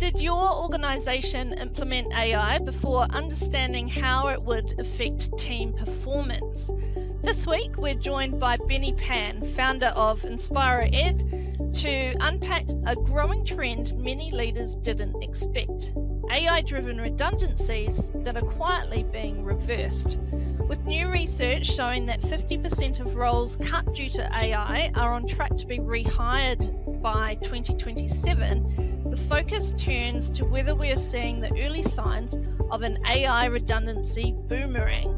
Did your organization implement AI before understanding how it would affect team performance? This week, we're joined by Benny Pan, founder of InspiraEd, to unpack a growing trend many leaders didn't expect: AI-driven redundancies that are quietly being reversed. With new research showing that 50% of roles cut due to AI are on track to be rehired by 2027, the focus turns to whether we are seeing the early signs of an AI redundancy boomerang.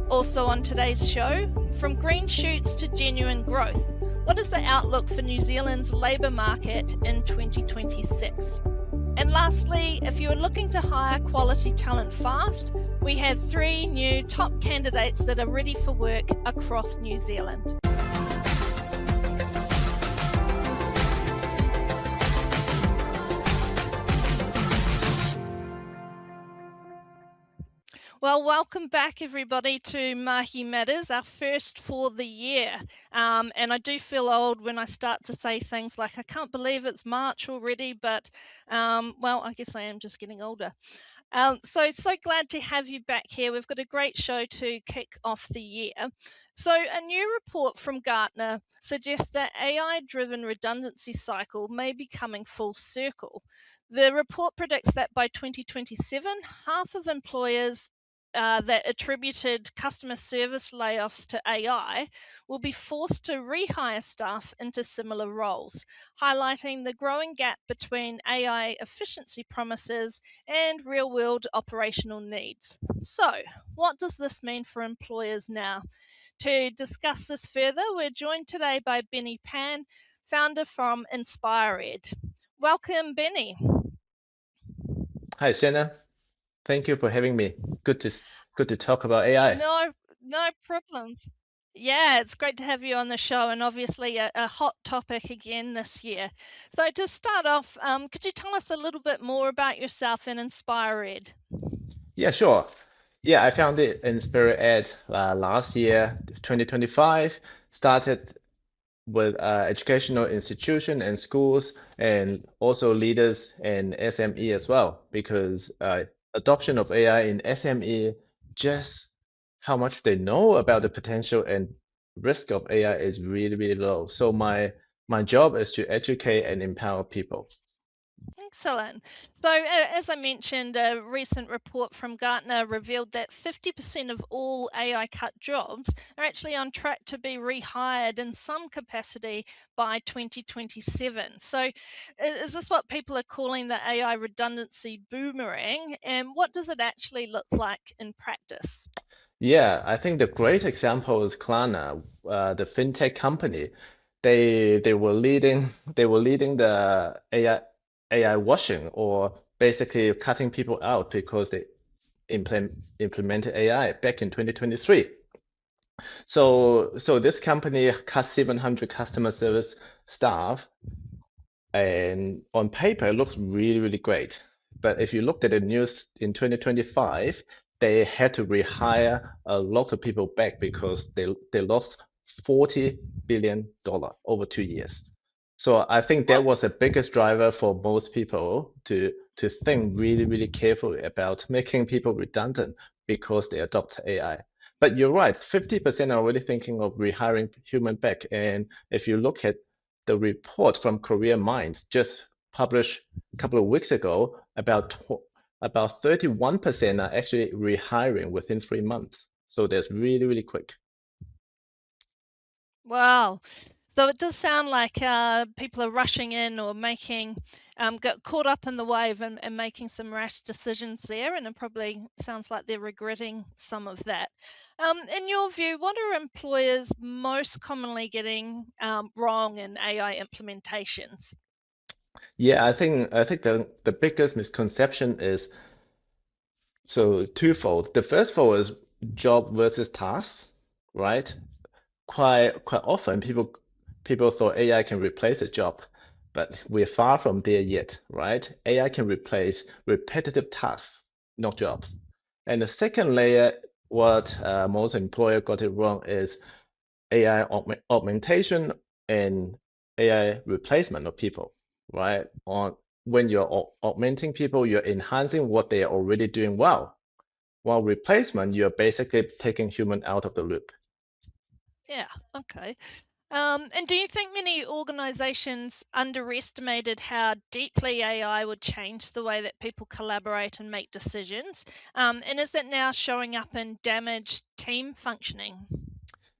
Also on today's show, from green shoots to genuine growth, what is the outlook for New Zealand's labour market in 2026? And lastly, if you are looking to hire quality talent fast, we have 3 new top candidates that are ready for work across New Zealand. Well, welcome back everybody to Mahi Matters, our first for the year. And I do feel old when I start to say things like, I can't believe it's March already, but well, I guess I am just getting older. So glad to have you back here. We've got a great show to kick off the year. So a new report from Gartner suggests that AI-driven redundancy cycle may be coming full circle. The report predicts that by 2027, half of employers that attributed customer service layoffs to AI will be forced to rehire staff into similar roles, highlighting the growing gap between AI efficiency promises and real-world operational needs. So, what does this mean for employers now? To discuss this further, we're joined today by Benny Pan, founder from InspiraEd. Welcome, Benny. Hi, Shannon. Thank you for having me. Good to talk about AI. No problems. Yeah, it's great to have you on the show, and obviously a hot topic again this year. So to start off, could you tell us a little bit more about yourself and InspiraEd? Yeah, sure. Yeah, I founded InspiraEd last year, 2025. Started with educational institution and schools, and also leaders in SME as well, because adoption of AI in SME, just how much they know about the potential and risk of AI is really, really low. So my job is to educate and empower people. Excellent. So, as I mentioned, a recent report from Gartner revealed that 50% of all AI cut jobs are actually on track to be rehired in some capacity by 2027. So, is this what people are calling the AI redundancy boomerang? And what does it actually look like in practice? Yeah, I think the great example is Klarna, the fintech company. They were leading the AI washing, or basically cutting people out because they implemented AI back in 2023. So this company cut 700 customer service staff, and on paper it looks really, really great. But if you looked at the news in 2025, they had to rehire a lot of people back because they lost $40 billion over 2 years. So I think that Well, was the biggest driver for most people to think really, really carefully about making people redundant because they adopt AI. But you're right, 50% are already thinking of rehiring human back. And if you look at the report from Career Minds just published a couple of weeks ago, about 31% are actually rehiring within 3 months. So that's really, really quick. wow. So it does sound like people are rushing in or got caught up in the wave and making some rash decisions there, and it probably sounds like they're regretting some of that. In your view, what are employers most commonly getting wrong in AI implementations? Yeah, I think the biggest misconception is so twofold. The first fold is job versus task, right? Quite often people thought AI can replace a job, but we're far from there yet, right? AI can replace repetitive tasks, not jobs. And the second layer, what most employer got it wrong, is AI augmentation and AI replacement of people, right? when you're augmenting people, you're enhancing what they are already doing well. While replacement, you're basically taking human out of the loop. Yeah, okay. And do you think many organizations underestimated how deeply AI would change the way that people collaborate and make decisions? And is that now showing up in damaged team functioning?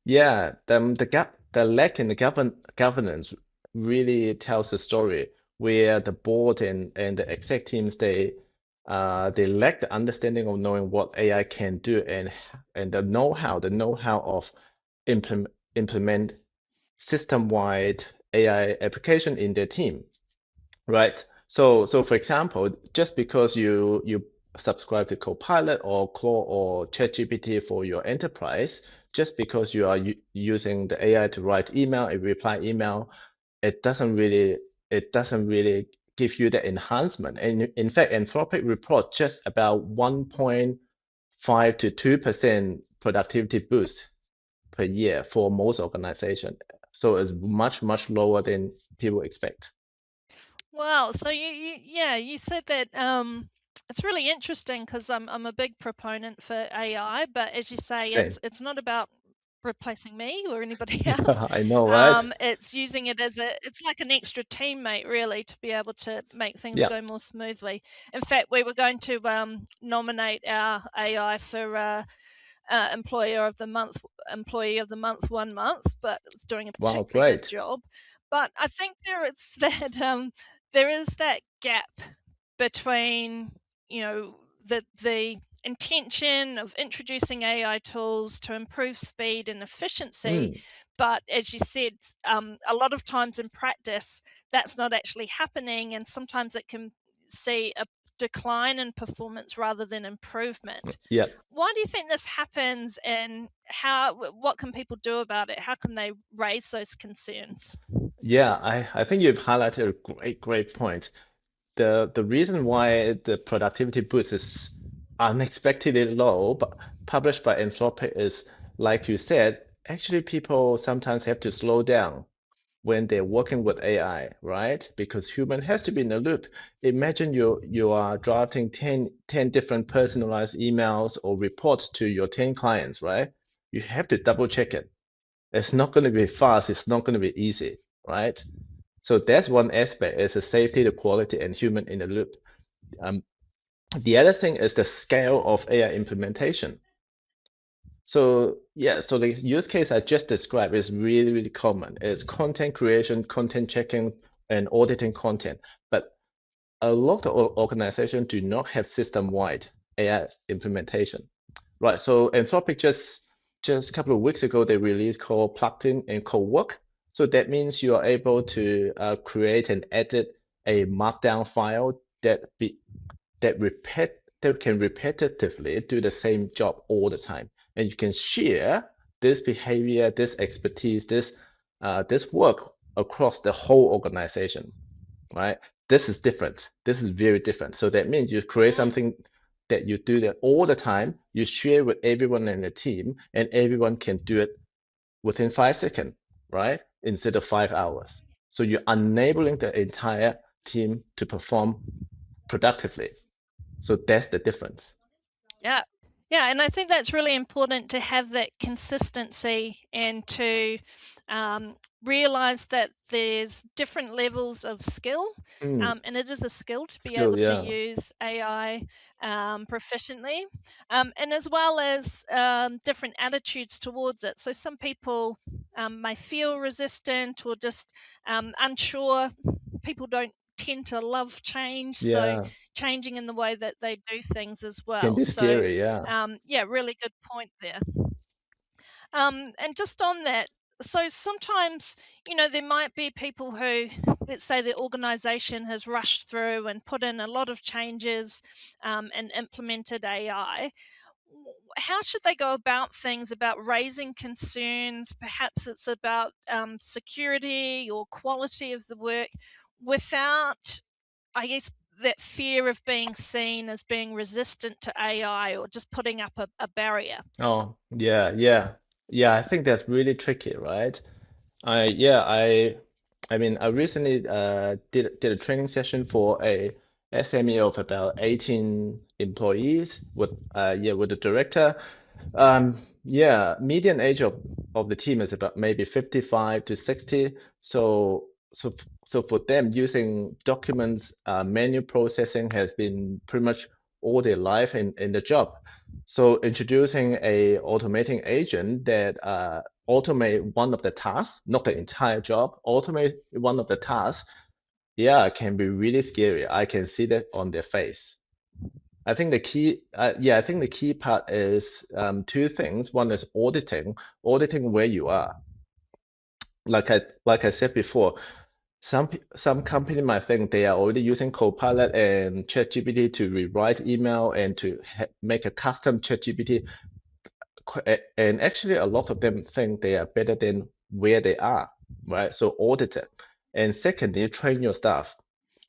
Yeah, the lack in the governance really tells the story where the board and the exec teams they lack the understanding of knowing what AI can do and the know-how of implement system-wide AI application in their team. Right. So for example, just because you subscribe to Copilot or Claude or ChatGPT for your enterprise, just because you are using the AI to write email and reply email, it doesn't really it doesn't really give you the enhancement. And in fact, Anthropic report just about 1.5 to 2% productivity boost per year for most organizations. So it's much lower than people expect. Wow. So yeah, you said that it's really interesting because I'm a big proponent for AI, but as you say, Same. it's not about replacing me or anybody else. Yeah, I know, right? It's using it as it's like an extra teammate really to be able to make things Yeah. go more smoothly. In fact, we were going to nominate our AI for employee of the month 1 month, but it was doing a Wow, particularly good great. job. But I think there is that gap between the intention of introducing AI tools to improve speed and efficiency, Mm, but as you said, a lot of times in practice that's not actually happening, and sometimes it can see a decline in performance rather than improvement. yeah. Why do you think this happens, and what can people do about it? How can they raise those concerns? Yeah, I think you've highlighted a great point. The reason why the productivity boost is unexpectedly low, but published by Anthropic is, like you said, actually people sometimes have to slow down when they're working with AI, right? Because human has to be in the loop. Imagine you are drafting 10 different personalized emails or reports to your 10 clients, right? You have to double check it. It's not going to be fast. It's not going to be easy, right? So that's one aspect is the safety, the quality, and human in the loop. Um, the other thing is the scale of AI implementation. So yeah, so the use case I just described is really common. It's content creation, content checking, and auditing content. But a lot of organizations do not have system-wide AI implementation. Right. So Anthropic just a couple of weeks ago they released called plugin and co-work. So that means you are able to create and edit a markdown file that can repetitively do the same job all the time, and you can share this behavior, this expertise, this work across the whole organization, right? This is different. This is very different. So that means you create Mm, something that you do that all the time, you share with everyone in the team, and everyone can do it within 5 seconds, right? Instead of 5 hours. So you're enabling the entire team to perform productively. So that's the difference. yeah. Yeah, and I think that's really important to have that consistency and to realize that there's different levels of skill. Mm, And it is a skill to be skill, able to yeah. use AI proficiently, and as well as different attitudes towards it. So some people may feel resistant or just unsure. People don't tend to love change, so Yeah. changing in the way that they do things as Can well. be So, scary, yeah. yeah, really good point there. And just on that, so sometimes, there might be people who, let's say, the organization has rushed through and put in a lot of changes and implemented AI. How should they go about things about raising concerns? Perhaps it's about security or quality of the work without, I guess, that fear of being seen as being resistant to AI or just putting up a barrier. Oh, yeah. I think that's really tricky, right? I yeah, I I mean, I recently did a training session for a SME of about 18 employees with the director. Yeah, median age of the team is about maybe 55 to 60. So for them, using documents, manual processing has been pretty much all their life in the job. So introducing a automating agent that automate one of the tasks, not the entire job, automate one of the tasks, yeah, it can be really scary. I can see that on their face. I think the key part is two things. One is auditing where you are. Like I said before, some company might think they are already using Copilot and ChatGPT to rewrite email and to make a custom ChatGPT, and actually a lot of them think they are better than where they are, right? So audit it. And secondly, train your staff.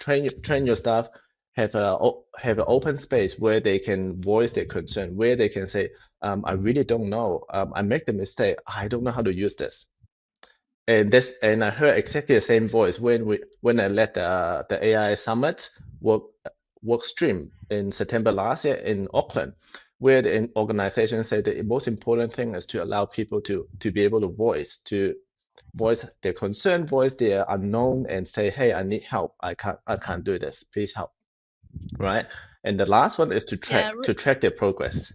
Train your staff, have an open space where they can voice their concern, where they can say, I really don't know. I make the mistake. I don't know how to use this. And I heard exactly the same voice when I led the AI Summit work stream in September last year in Auckland, where the organization said the most important thing is to allow people to be able to voice their concern, voice their unknown, and say, hey, I need help. I can't do this. Please help. Right? And the last one is to Yeah, track their progress.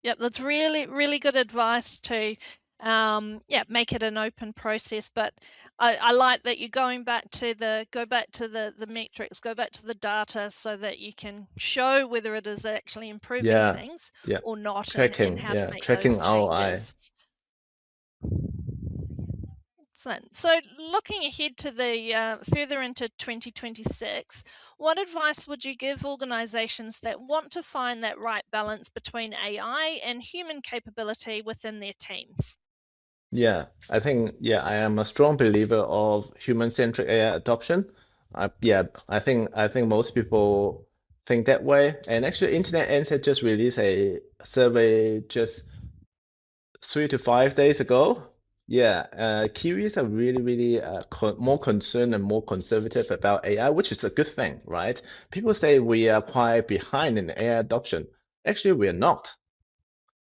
yeah, that's really, really good advice to, yeah, make it an open process. But I like that you're going back to the metrics, go back to the data, so that you can show whether it is actually improving Yeah, things yeah. or not, and how to make Tracking those ROI. changes. Excellent. So, looking ahead to the further into 2026, what advice would you give organizations that want to find that right balance between AI and human capability within their teams? Yeah, I am a strong believer of human-centric AI adoption. I think most people think that way. And actually, Internet Answer just released a survey just 3 to 5 days ago. Yeah, Kiwis are really more concerned and more conservative about AI, which is a good thing, right? People say we are quite behind in AI adoption. Actually, we are not.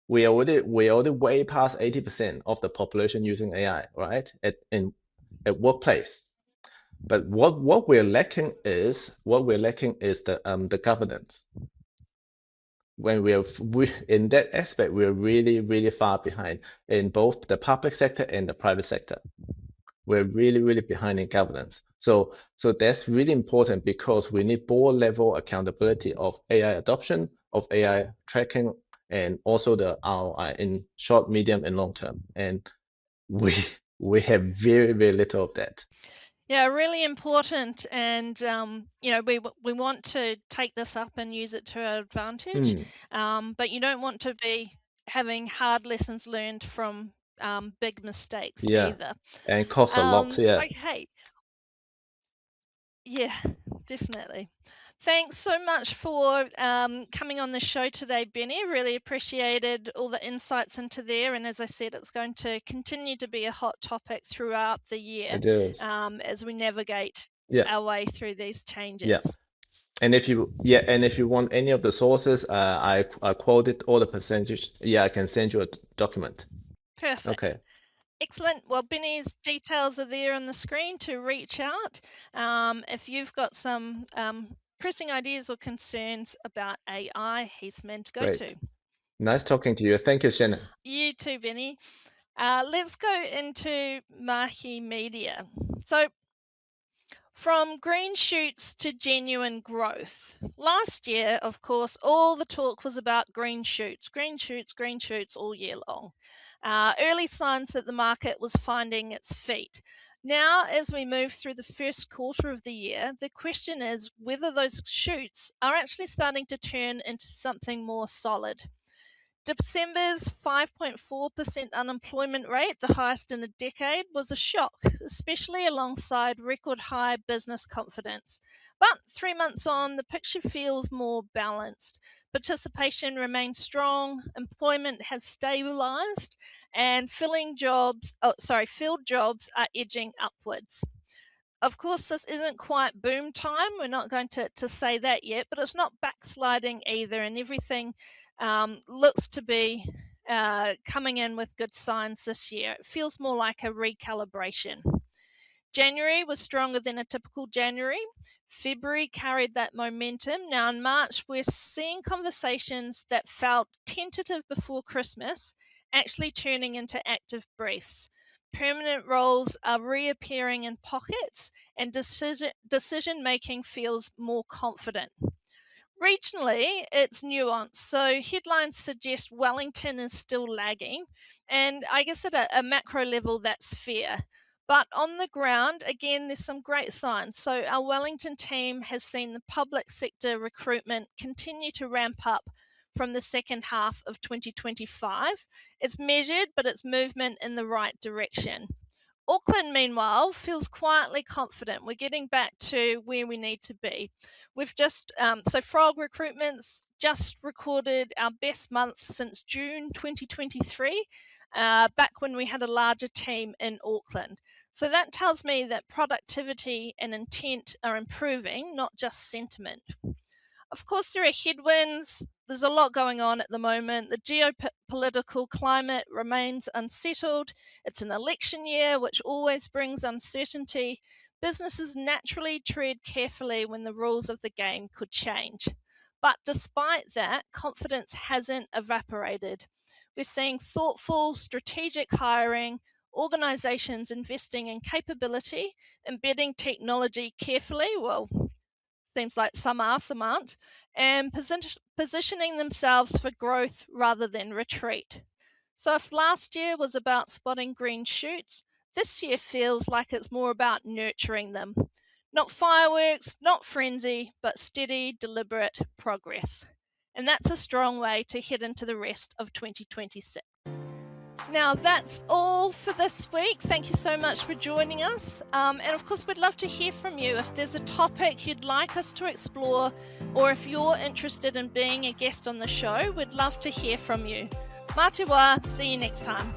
We already way past 80% of the population using AI, right? At workplace. But what we're lacking is the governance. When we in that aspect, we're really far behind in both the public sector and the private sector. We're really behind in governance. So that's really important because we need board level accountability of AI adoption, of AI tracking, and also the ROI in short, medium, and long term. And we we have very little of that. Yeah, really important. And, we want to take this up and use it to our advantage, Mm, but you don't want to be having hard lessons learned from big mistakes yeah, either. and it costs a lot. Yeah, Okay, yeah, definitely. Thanks so much for coming on the show today, Benny. Really appreciated all the insights into there. And as I said, it's going to continue to be a hot topic throughout the year it is. as we navigate Yeah, our way through these yeah. changes. And if you want any of the sources, I quoted all the percentage. Yeah, I can send you a document. Perfect. Okay, Excellent. Well, Benny's details are there on the screen to reach out. If you've got some pressing ideas or concerns about AI, he's the man to go great. to. Nice talking to you. Thank you, Shannon. You too, Benny. Let's go into Mahi Media. So, from green shoots to genuine growth. Last year, of course, all the talk was about green shoots, green shoots, green shoots all year long. Early signs that the market was finding its feet. Now, as we move through the first quarter of the year, the question is whether those shoots are actually starting to turn into something more solid. December's 5.4% unemployment rate, the highest in a decade, was a shock, especially alongside record high business confidence. But 3 months on, the picture feels more balanced. Participation remains strong, employment has stabilized, and filled jobs are edging upwards. Of course, this isn't quite boom time. We're not going to say that yet, but it's not backsliding either, and everything looks to be coming in with good signs this year. It feels more like a recalibration. January was stronger than a typical January. February carried that momentum. Now, in March, we're seeing conversations that felt tentative before Christmas actually turning into active briefs. Permanent roles are reappearing in pockets, and decision making feels more confident. Regionally, it's nuanced. So headlines suggest Wellington is still lagging, and I guess at a macro level, that's fair. But on the ground, again, there's some great signs. So our Wellington team has seen the public sector recruitment continue to ramp up from the second half of 2025. It's measured, but it's movement in the right direction. Auckland, meanwhile, feels quietly confident. We're getting back to where we need to be. We've just, so Frog Recruitment's just recorded our best month since June 2023, back when we had a larger team in Auckland. So that tells me that productivity and intent are improving, not just sentiment. Of course, there are headwinds. There's a lot going on at the moment. The geopolitical climate remains unsettled. It's an election year, which always brings uncertainty. Businesses naturally tread carefully when the rules of the game could change. But despite that, confidence hasn't evaporated. We're seeing thoughtful, strategic hiring, organizations investing in capability, embedding technology carefully. Well, seems like some are, some aren't, and positioning themselves for growth rather than retreat. So, if last year was about spotting green shoots, this year feels like it's more about nurturing them. Not fireworks, not frenzy, but steady, deliberate progress. And that's a strong way to head into the rest of 2026. Now, that's all for this week. Thank you so much for joining us. And of course, we'd love to hear from you. If there's a topic you'd like us to explore, or if you're interested in being a guest on the show, we'd love to hear from you. Mā te wā, see you next time.